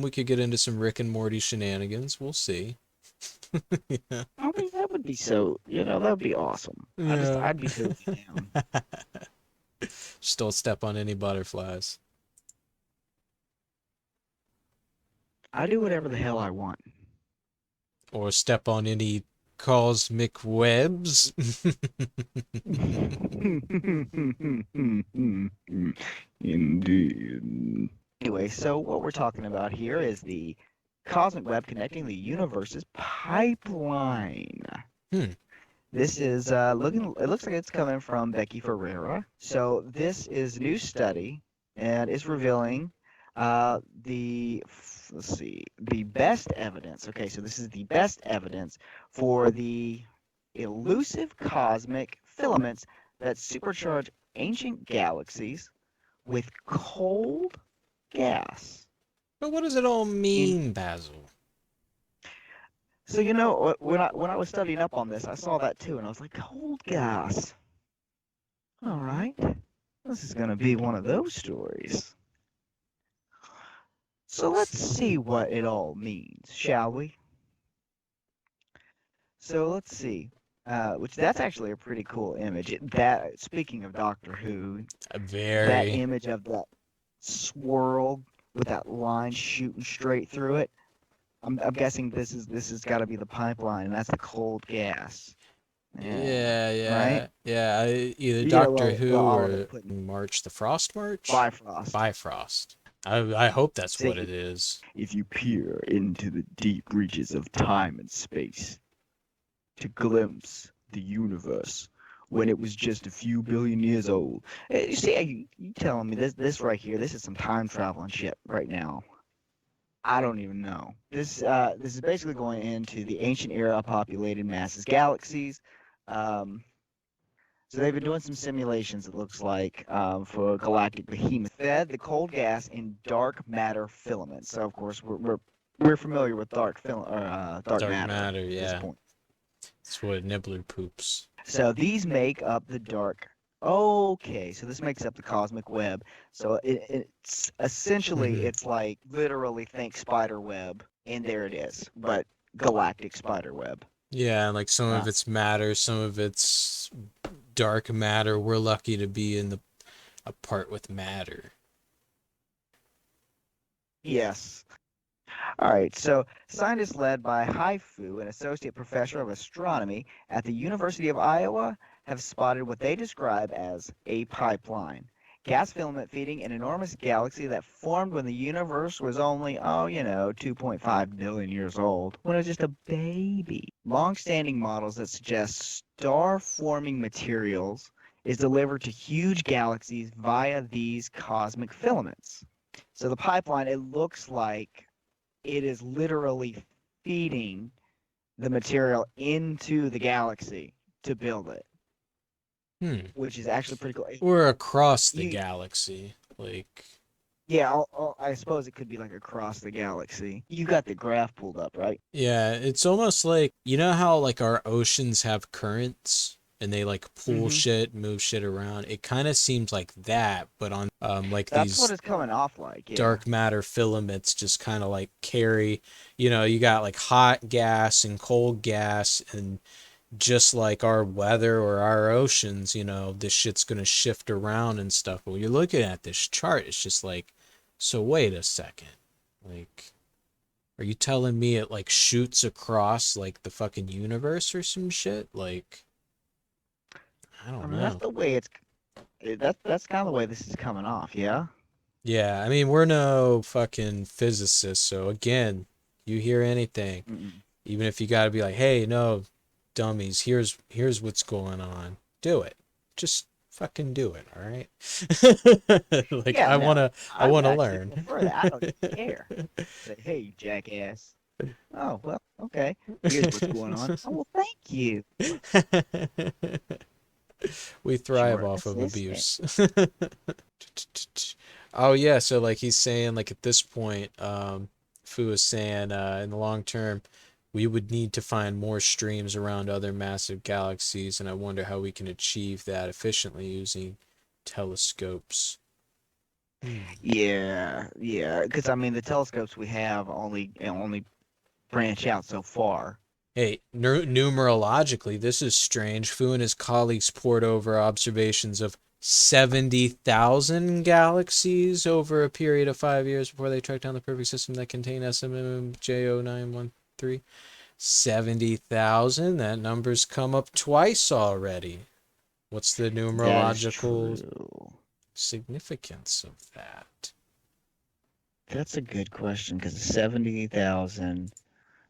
we could get into some Rick and Morty shenanigans. We'll see. Yeah. I mean, that would be so. That would be awesome. Yeah. I'd be totally down. Just don't step on any butterflies. I do whatever the hell I want. Or step on any cosmic webs. Indeed. Anyway, so what we're talking about here is the cosmic web connecting the universe's pipeline. Hmm. This is looking. It looks like it's coming from Becky Ferreira. So this is a new study, and it's revealing let's see, the best evidence. Okay, so this is the best evidence for the elusive cosmic filaments that supercharge ancient galaxies with cold gas. But what does it all mean, Basil? So when I was studying up on this, I saw that too, and I was like, cold gas. All right, this is gonna be one of those stories. So let's see what it all means, shall we? So let's see. which that's actually a pretty cool image. That speaking of Doctor Who, A that very. image of that swirl with that line shooting straight through it. I'm guessing this has got to be the pipeline, and that's the cold gas. Yeah, right. Yeah. Either You know, Doctor well, Who Oliver or putting March, the Frost March. Bifrost. Bifrost. I hope that's what See, it is. if you peer into the deep reaches of time and space to glimpse the universe when it was just a few billion years old. You see, you telling me this right here, this is some time traveling shit right now. I don't even know. This is basically going into the ancient era of populated masses galaxies. Um, so they've been doing some simulations, it looks like, for galactic behemoth. Fed the cold gas in dark matter filaments. So of course we're familiar with dark Dark matter matter, at this yeah. point. That's what Nibbler poops. So these make up the dark. Okay, so this makes up the cosmic web. So it's essentially Mhm. it's like literally think spider web, and there it is, but galactic spider web. Yeah, like some of Uh, it's matter, some of it's dark matter. We're lucky to be in a part with matter. yes. All right, so scientists led by Haifu, an associate professor of astronomy at the University of Iowa, have spotted what they describe as a pipeline. Gas filament feeding an enormous galaxy that formed when the universe was only, 2.5 billion years old, when it was just a baby. Long-standing models that suggest star-forming materials is delivered to huge galaxies via these cosmic filaments. So the pipeline, it looks like it is literally feeding the material into the galaxy to build it, which is actually pretty cool. We're across the You, galaxy. Like, yeah, I suppose it could be like across the galaxy. You got the graph pulled up, right? yeah, it's almost like, you know how like our oceans have currents and they like pull Mm-hmm. shit, move shit around. It kind of seems like that, but on like That's what these it's coming off like, yeah. dark matter filaments just kind of like carry, you got like hot gas and cold gas, and just like our weather or our oceans, this shit's going to shift around and stuff. But when you're looking at this chart, it's just like, so wait a second. Like, are you telling me it like shoots across like the fucking universe or some shit? Like, I I don't mean, that's know. the way that's kind of the way this is coming off, yeah. Yeah, I mean, we're no fucking physicists, so again, you hear anything, Mm-mm. even if you got to be like, "Hey, no, dummies, here's what's going on." Do it. Just fucking do it, all right? Like Yeah, no, I I want would to actually learn. prefer that. I don't even care. Say, hey, jackass. Oh, well, okay. Here's what's going on. Oh, well, thank you. We thrive Short off of assistant. abuse. Oh yeah, so like he's saying like at this point, Fu is saying in the long term we would need to find more streams around other massive galaxies, and I wonder how we can achieve that efficiently using telescopes. Yeah, yeah. Because I mean, the telescopes we have only branch out so far. Hey, numerologically, this is strange. Fu and his colleagues poured over observations of 70,000 galaxies over a period of 5 years before they tracked down the perfect system that contained SMMJ0913. 70,000? That number's come up twice already. What's the That is numerological true. significance of that? That's a good question because 70,000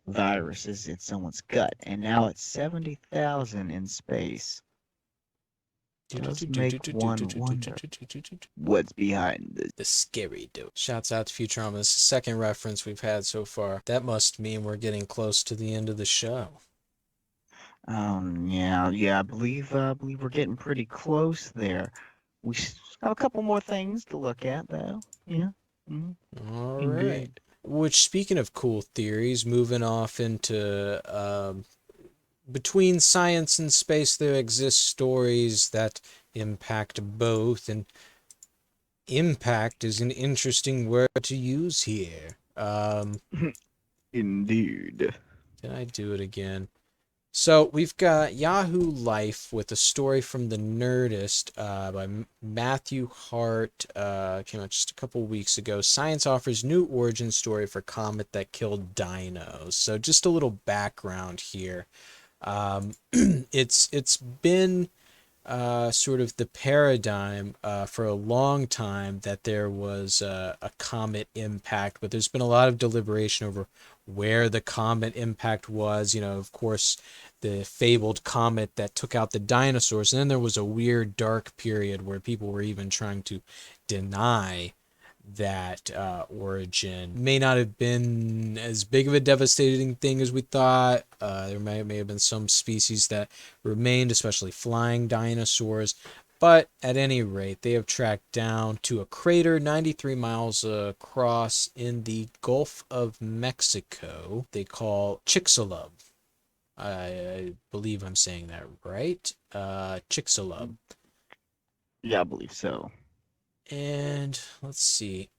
viruses in someone's gut, and now it's 70,000 in space. Does make one wonder what's behind this. The scary dude. Shouts out to Futurama. This is the second reference we've had so far. That must mean we're getting close to the end of the show. Yeah. I believe we're getting pretty close there. We have a couple more things to look at, though. Yeah. All right. Indeed. Which, speaking of cool theories, moving off into between science and space, there exist stories that impact both, and impact is an interesting word to use here. Indeed. Did I do it again? So we've got Yahoo Life with a story from the Nerdist by Matthew Hart. Came out just a couple weeks ago. Science offers new origin story for comet that killed dinos. So just a little background here. It's been sort of the paradigm for a long time that there was a comet impact, but there's been a lot of deliberation over where the comet impact was. Of course, the fabled comet that took out the dinosaurs, and then there was a weird dark period where people were even trying to deny that origin. May not have been as big of a devastating thing as we thought. There may have been some species that remained, especially flying dinosaurs. But at any rate, they have tracked down to a crater 93 miles across in the Gulf of Mexico they call Chicxulub. I believe I'm saying that right. Chicxulub. Yeah, I believe so. And let's see.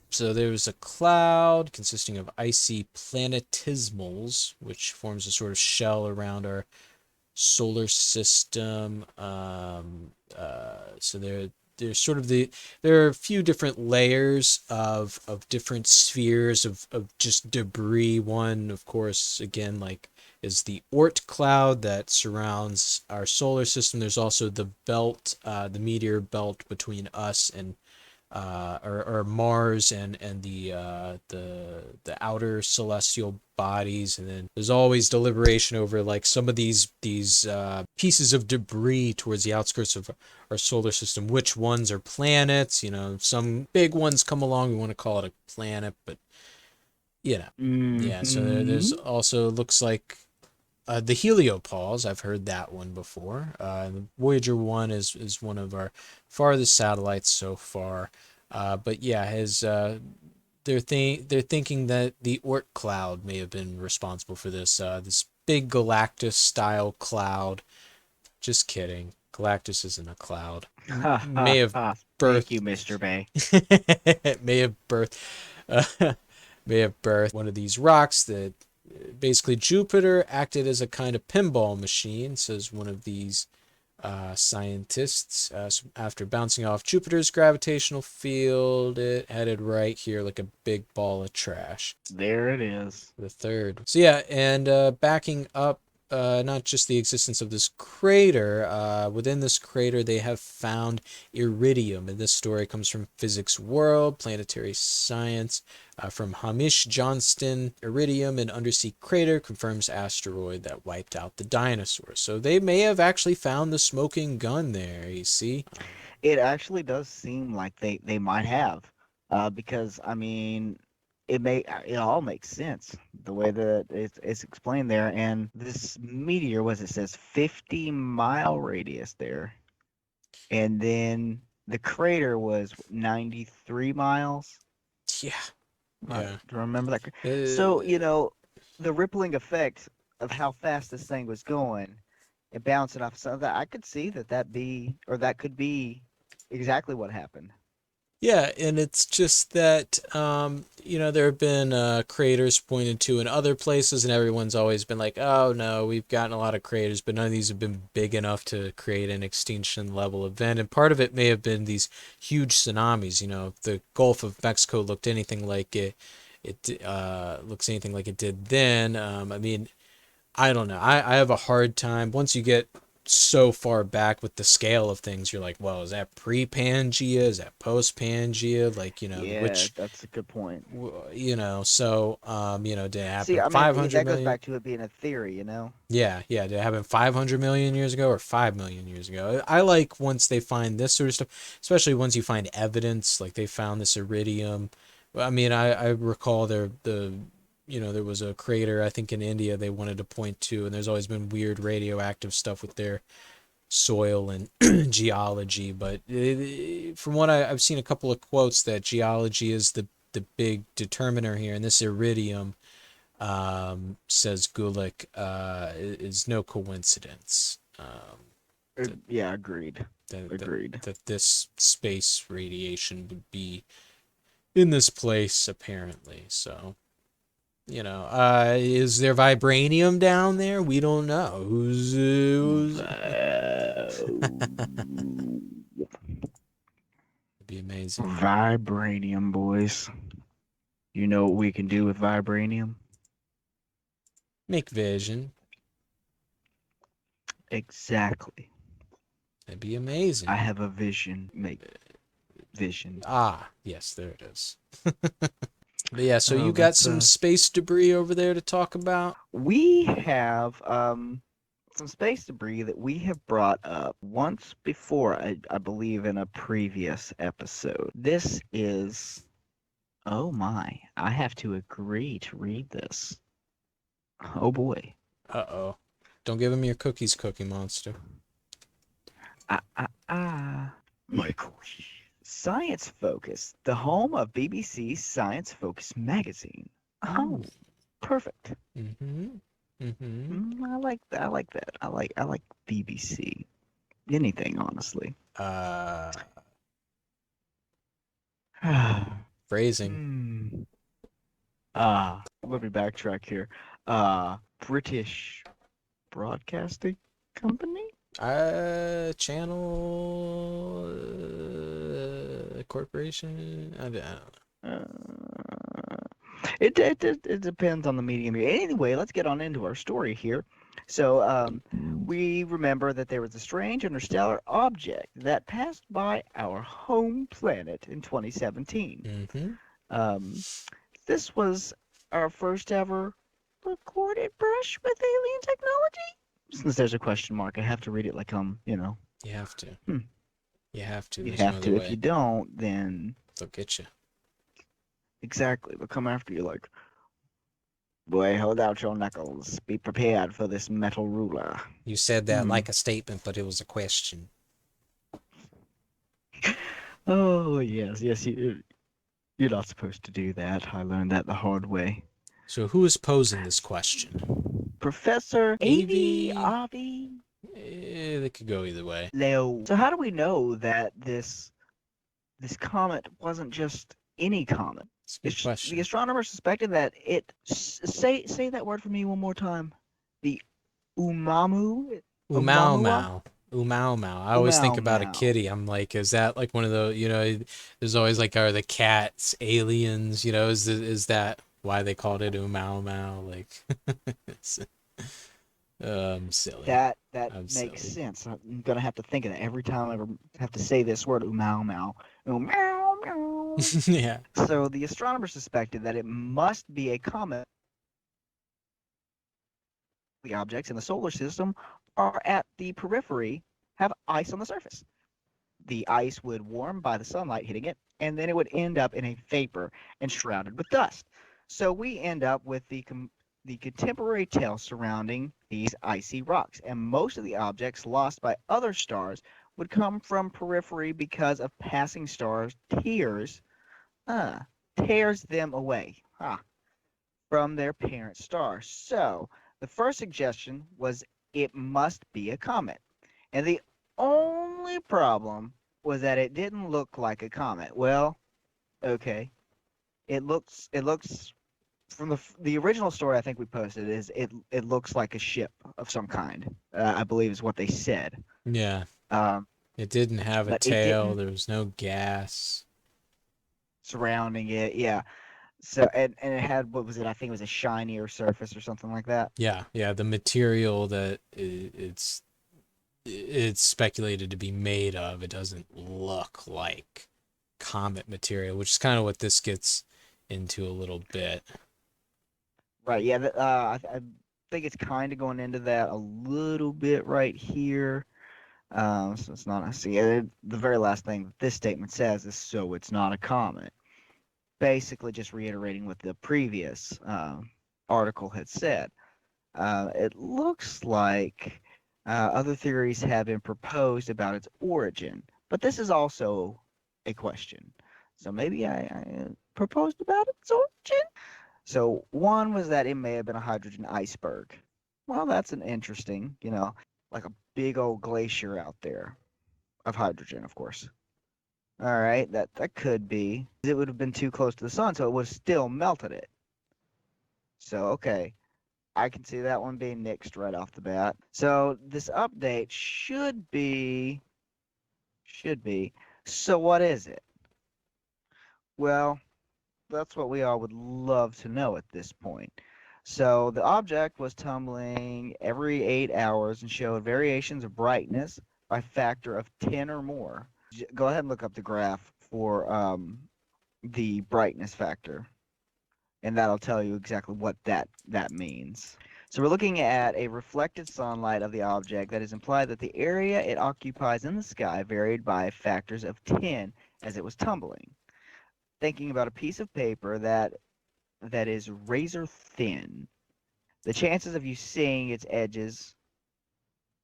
So there's a cloud consisting of icy planetismals, which forms a sort of shell around our solar system. So there's sort of there are a few different layers of different spheres of just debris. One, of course, again, like is the Oort cloud that surrounds our solar system. There's also the belt, the meteor belt between us and or Mars and the outer celestial bodies. And then there's always deliberation over like some of these pieces of debris towards the outskirts of our solar system. Which ones are planets? Some big ones come along. We want to call it a planet, but yeah. So there's also looks like. The heliopause, I've heard that one before. Voyager 1 is one of our farthest satellites so far. But yeah, they're thinking that the Oort cloud may have been responsible for this big Galactus-style cloud. Just kidding. Galactus isn't a cloud. May have birthed. Thank you, Mr. Bay. may have birthed. May have birthed one of these rocks that. Basically, Jupiter acted as a kind of pinball machine, says one of these scientists. So after bouncing off Jupiter's gravitational field, it headed right here like a big ball of trash. There it is. The third. So yeah, and backing up, not just the existence of this crater, within this crater they have found iridium, and this story comes from Physics World, Planetary Science, from Hamish Johnston. Iridium in undersea crater confirms asteroid that wiped out the dinosaurs. So they may have actually found the smoking gun there, you see? It actually does seem like they might have, because I mean, it all makes sense the way that it's explained there. And this meteor, it says 50-mile radius there, and then the crater was 93 miles. Yeah. Do you remember that? Uh, So the rippling effect of how fast this thing was going and bouncing off some of that, I could see that could be exactly what happened. Yeah, and it's just that, there have been craters pointed to in other places, and everyone's always been like, oh no, we've gotten a lot of craters, but none of these have been big enough to create an extinction level event. And part of it may have been these huge tsunamis. If the Gulf of Mexico looked anything like it looks anything like it did then. I mean, I don't know. I have a hard time once you get so far back with the scale of things. You're like, well, is that pre-Pangea? Is that post-Pangea? Like, Yeah, which, that's a good point. so, did it happen See, I mean, 500 that goes million? back to it being a theory, Yeah, did it happen 500 million years ago or 5 million years ago? I like once they find this sort of stuff, especially once you find evidence, like they found this iridium. I mean, I recall there was a crater, I think in India they wanted to point to, and there's always been weird radioactive stuff with their soil and geology. But from what I've seen a couple of quotes that geology is the big determiner here, and this iridium, says Gulick, is no coincidence. Yeah, agreed. That this space radiation would be in this place, apparently. So Is there vibranium down there? We don't know. Who's It'd be amazing. Vibranium, boys. You know what we can do with vibranium? Make vision. Exactly. That'd be amazing. I have a vision. Make vision. Ah, yes, there it is. But yeah, so Oh, you got that's, some space debris over there to talk about? We have some space debris that we have brought up once before, I believe, in a previous episode. This is, oh my, I have to agree to read this. Oh boy. Uh-oh. Don't give him your cookies, Cookie Monster. Michael. Science Focus, the home of BBC's Science Focus magazine. Oh, perfect. Mm-hmm. Mm-hmm. I like that. I like that. I like BBC. Anything, honestly. Phrasing. Let me backtrack here. British Broadcasting Company? Channel corporation. I don't know. It depends on the medium here. Anyway, let's get on into our story here. So, we remember that there was a strange interstellar object that passed by our home planet in 2017. Mm-hmm. This was our first ever recorded brush with alien technology. Since there's a question mark, I have to read it like You have to. You have to. You There's have no to. other If way. you don't, then They'll get you. exactly they'll come after you. Like, boy, hold out your knuckles. Be prepared for this metal ruler. You said that like a statement, but it was a question. Oh yes, you're not supposed to do that. I learned that the hard way. So who is posing this question? Professor Avi. Avi. They could go either way. Leo. So how do we know that this comet wasn't just any comet? It's a good question. The astronomers suspected that it. Say that word for me one more time. The Umamu. Umau Mau. I always think about a Umau. kitty. I'm like, is that like one of the, there's always like, are the cats aliens? Is that why they called it Umau Mau? Like, it's, silly. That I'm makes silly. sense. I'm gonna have to think of that every time I ever have to say this word. Umau Mau. Umau Mau. Yeah. So the astronomers suspected that it must be a comet. The objects in the solar system are at the periphery, have ice on the surface. The ice would warm by the sunlight hitting it, and then it would end up in a vapor and shrouded with dust. So we end up with the contemporary tale surrounding these icy rocks, and most of the objects lost by other stars would come from periphery because of passing stars' tears them away from their parent star. So the first suggestion was it must be a comet. And the only problem was that it didn't look like a comet. Well, okay. It looks from the original story I think we posted is it looks like a ship of some kind. I believe is what they said. Yeah. It didn't have a but tail. There was no gas surrounding it. Yeah. So and it had, what was it? I think it was a shinier surface or something like that. Yeah. The material that it's speculated to be made of, it doesn't look like comet material, which is kind of what this gets into a little bit. Right. Yeah. I think it's kind of going into that a little bit right here. So it's not. The very last thing this statement says is, so it's not a comet. Basically, just reiterating what the previous article had said. It looks like other theories have been proposed about its origin, but this is also a question. So maybe I proposed about its origin. So one was that it may have been a hydrogen iceberg. Well, that's an interesting, like a big old glacier out there of hydrogen, of course. All right, that could be. It would have been too close to the sun, so it would have still melted it. So, okay, I can see that one being nixed right off the bat. So this update should be. So what is it? Well, that's what we all would love to know at this point. So the object was tumbling every 8 hours and showed variations of brightness by factor of 10 or more. Go ahead and look up the graph for the brightness factor, and that'll tell you exactly what that means. So we're looking at a reflected sunlight of the object that is implied that the area it occupies in the sky varied by factors of 10 as it was tumbling. Thinking about a piece of paper that is razor thin, the chances of you seeing its edges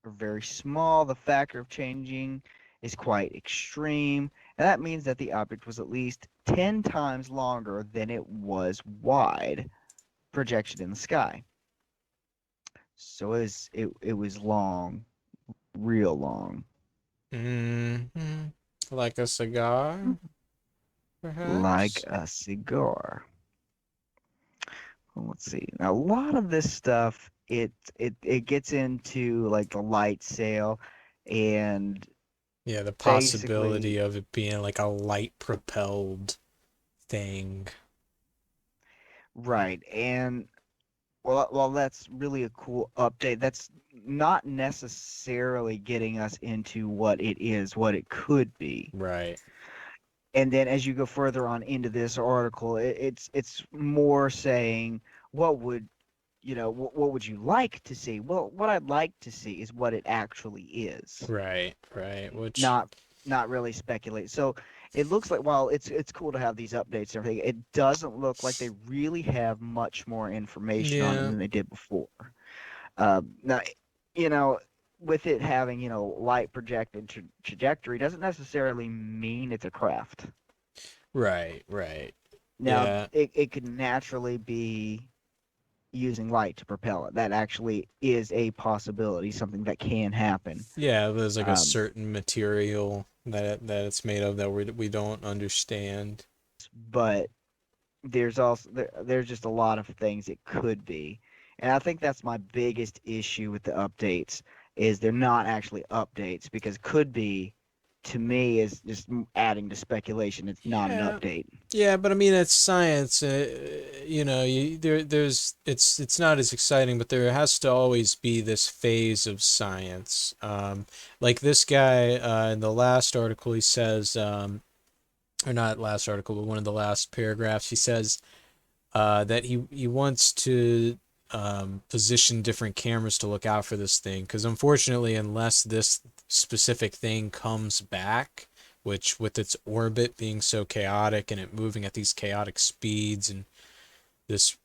are very small. The factor of changing is quite extreme, and that means that the object was at least 10 times longer than it was wide projection in the sky. So it was long, real long. Mm-hmm. Like a cigar, Like perhaps? a cigar. Well, let's see. Now, a lot of this stuff, it gets into like the light sail, and Yeah, the possibility basically, of it being like a light propelled thing. right. And well, that's really a cool update. That's not necessarily getting us into what it is, what it could be. Right. And then as you go further on into this article, it's more saying what would what would you like to see? Well, what I'd like to see is what it actually is, Right. Right. Which, not not really speculate. So it looks like, while it's cool to have these updates and everything, it doesn't look like they really have much more information on it yeah. than they did before. Now, you know, with it having light projected trajectory doesn't necessarily mean it's a craft. Right. Right. Now, Yeah. it could naturally be using light to propel it. That actually is a possibility, something that can happen. Yeah. There's like a Um, certain material that it's made of that we don't understand. but there's just a lot of things it could be, and I think that's my biggest issue with the updates is they're not actually updates, because could be to me is just adding to speculation. It's not an Yeah. update. Yeah, but I mean, it's science. There's it's not as exciting, but there has to always be this phase of science. Like this guy in the last article, he says, or not last article, but one of the last paragraphs, he says that he wants to position different cameras to look out for this thing, because unfortunately, unless this specific thing comes back, which with its orbit being so chaotic and it moving at these chaotic speeds and this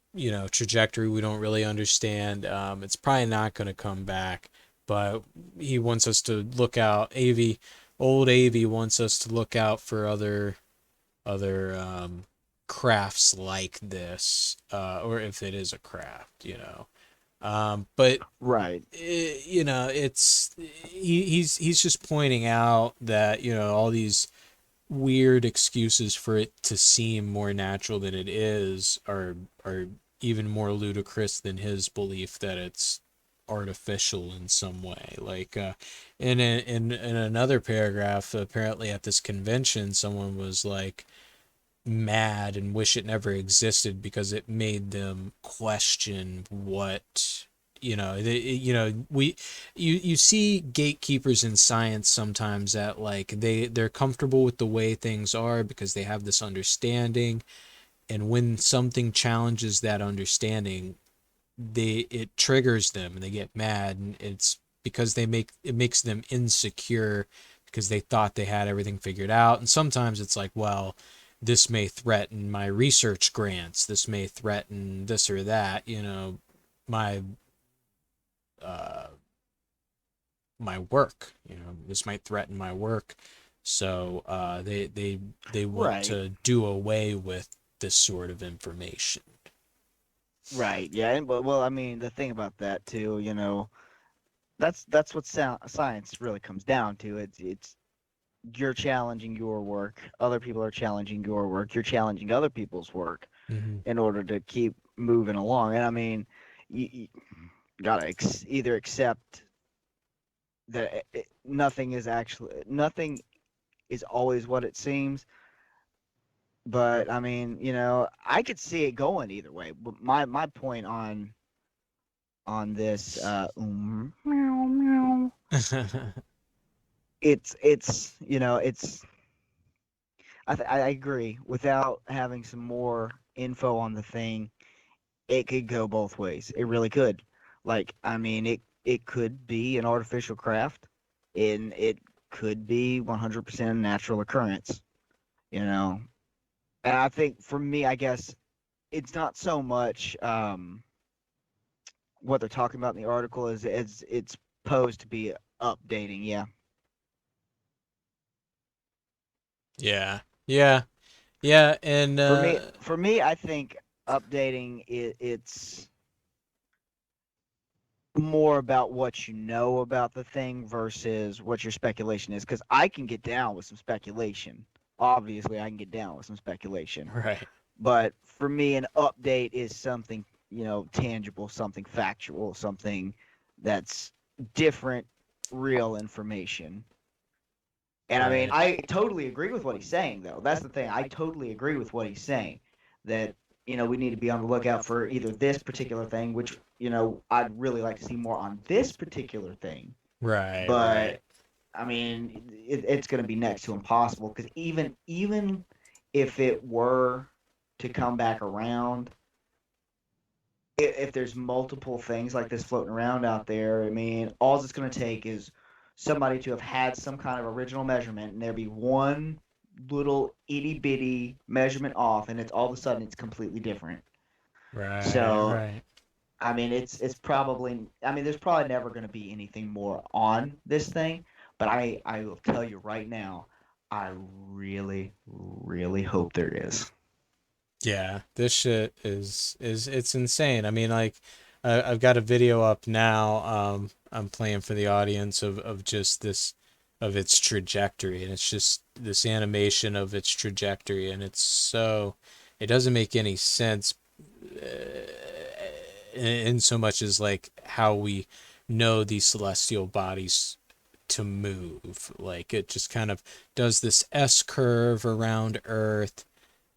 trajectory we don't really understand, it's probably not going to come back. But he wants us to look out. Old Av wants us to look out for other crafts like this, or if it is a craft. But Right. it's he's just pointing out that all these weird excuses for it to seem more natural than it is are even more ludicrous than his belief that it's artificial in some way. Like in another paragraph, apparently at this convention, someone was like mad and wish it never existed because it made them question what you see gatekeepers in science sometimes that like they're comfortable with the way things are because they have this understanding, and when something challenges that understanding, it triggers them and they get mad, and it's because it makes them insecure because they thought they had everything figured out. And sometimes it's like, well, this may threaten my research grants, this may threaten this or that, my uh my work, this might threaten my work. So they want Right. to do away with this sort of information. Right. Yeah. And well, I mean, the thing about that too, that's what science really comes down to. It's you're challenging your work, other people are challenging your work, you're challenging other people's work Mm-hmm. in order to keep moving along. And I mean, you gotta either accept that nothing is always what it seems. But I mean, I could see it going either way. But my point on this, meow, meow, it's I agree. Without having some more info on the thing, it could go both ways. It really could. Like, I mean, it could be an artificial craft, and it could be 100% natural occurrence. You know, and I think for me, I guess it's not so much what they're talking about in the article is it's posed to be updating. Yeah. Yeah. Yeah. Yeah, and For me, I think updating it's more about what you know about the thing versus what your speculation is. Because I can get down with some speculation. Obviously, I can get down with some speculation. right. But for me, an update is something tangible, something factual, something that's different, real information. And I mean, Right. I totally agree with what he's saying, though. That's the thing. I totally agree with what he's saying. That we need to be on the lookout for either this particular thing, which I'd really like to see more on this particular thing. Right, right. But I mean, it's going to be next to impossible because even if it were to come back around, if there's multiple things like this floating around out there, I mean, all it's going to take is somebody to have had some kind of original measurement, and there be one little itty bitty measurement off, and it's all of a sudden it's completely different. Right, So, right. I mean, it's probably, I mean, there's probably never going to be anything more on this thing, but I will tell you right now, I really, really hope there is. Yeah, this shit is it's insane. I mean, like, I've got a video up now. I'm playing for the audience of just this, of its trajectory, and it's just this animation of its trajectory, and it doesn't make any sense, in so much as like how we know these celestial bodies to move. Like, it just kind of does this S curve around Earth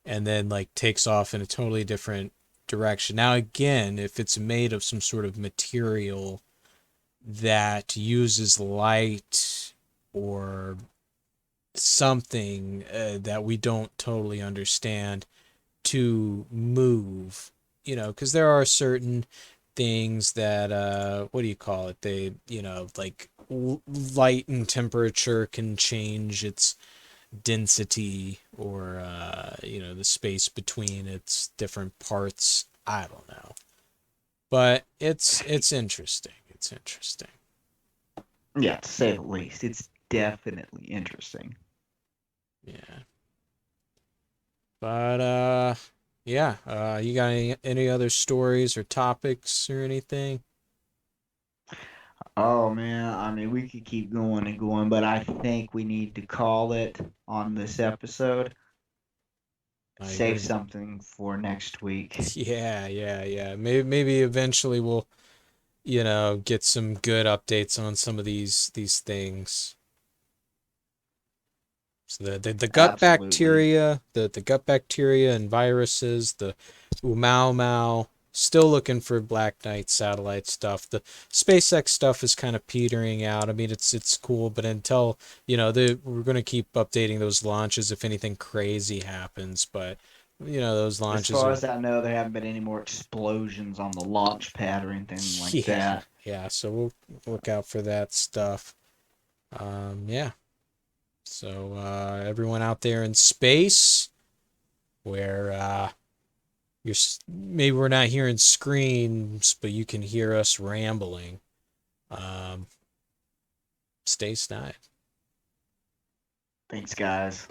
and then like takes off in a totally different direction. Now again, if it's made of some sort of material that uses light or something that we don't totally understand to move, because there are certain things that what do you call it? They, like light and temperature can change its density, or the space between its different parts. I don't know, but it's interesting. It's interesting. Yeah, to say the least, it's definitely interesting. Yeah, but yeah, you got any other stories or topics or anything? Oh man, I mean, we could keep going and going, but I think we need to call it on this episode. I Save agree. something for next week. Yeah, yeah, yeah. Maybe eventually we'll, get some good updates on some of these things. So the gut Absolutely. bacteria, the gut bacteria and viruses, the Oooooh, still looking for Black Knight satellite stuff. The SpaceX stuff is kind of petering out. I mean, it's cool, but until, we're going to keep updating those launches if anything crazy happens. But, those As launches far are, as I know, there haven't been any more explosions on the launch pad or anything like yeah, that. yeah. So we'll look out for that stuff. Yeah. So everyone out there in space, where maybe we're not hearing screams, but you can hear us rambling. Um, stay snide. Thanks, guys.